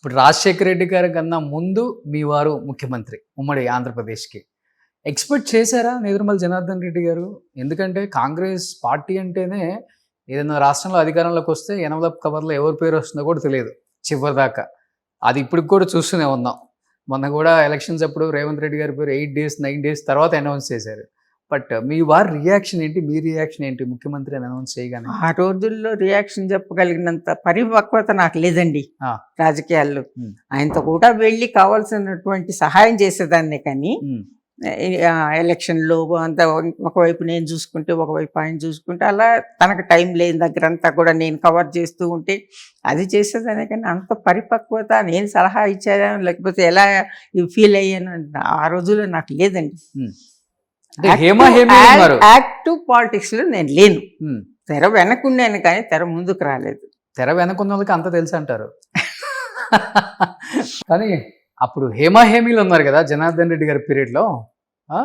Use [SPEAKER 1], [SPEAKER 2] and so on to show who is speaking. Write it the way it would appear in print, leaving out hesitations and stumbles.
[SPEAKER 1] ఇప్పుడు రాజశేఖర రెడ్డి గారి కన్నా ముందు మీ వారు ముఖ్యమంత్రి ఉమ్మడి ఆంధ్రప్రదేశ్కి. ఎక్స్‌పెక్ట్ చేశారా నేదురుమల్లి జనార్దన్ రెడ్డి గారు? ఎందుకంటే కాంగ్రెస్ పార్టీ అంటేనే ఏదైనా రాష్ట్రంలో అధికారంలోకి వస్తే ఎనవలప్ కవర్‌లో ఎవరి పేరు వస్తుందో కూడా తెలియదు చివరిదాకా. అది ఇప్పటికి కూడా చూస్తూనే ఉన్నాం. మొన్న కూడా ఎలక్షన్స్ అప్పుడు రేవంత్ రెడ్డి గారి పేరు 8 డేస్, 9 డేస్ తర్వాత అనౌన్స్ చేశారు. బట్ మీ వారి రియాక్షన్ ఏంటి? మీ రియాక్షన్ ఏంటి ముఖ్యమంత్రి అని అనౌన్స్ చేయగానే?
[SPEAKER 2] ఆ రోజుల్లో రియాక్షన్ చెప్పగలిగినంత పరిపక్వత నాకు లేదండి
[SPEAKER 1] ఆ!
[SPEAKER 2] రాజకీయాల్లో.
[SPEAKER 1] హ్మ్.
[SPEAKER 2] ఆయనతో కూడా వెళ్ళి కావాల్సినటువంటి సహాయం చేసేదాన్నే కానీ
[SPEAKER 1] హ్మ్.
[SPEAKER 2] ఎలక్షన్‌లో అంతా ఒకవైపు నేను చూసుకుంటే, ఒకవైపు ఆయన చూసుకుంటే అలా తనకు టైం లేని దగ్గరంతా కూడా నేను కవర్ చేస్తూ ఉంటే అది చేసేదాన్నే కానీ అంత పరిపక్వత నేను సలహా ఇచ్చానా లేకపోతే ఎలా ఫీల్ అయ్యాను ఆ రోజుల్లో నాకు లేదండి.
[SPEAKER 1] హ్మ్. అంటే హేమ హేమి ఉన్నారు.
[SPEAKER 2] యాక్టివ్ పాలిటిక్స్‌లో నేను లేను.
[SPEAKER 1] హ్మ్.
[SPEAKER 2] తెర వెనకున్నాను కానీ తెర ముందుకు రాలేదు.
[SPEAKER 1] తెర వెనకున్న వాళ్ళకి అంతా తెలుసు అంటారు. కానీ అప్పుడు హేమ హేమీలు ఉన్నారు కదా జనార్దన్ రెడ్డి గారి పీరియడ్‌లో. ఆ?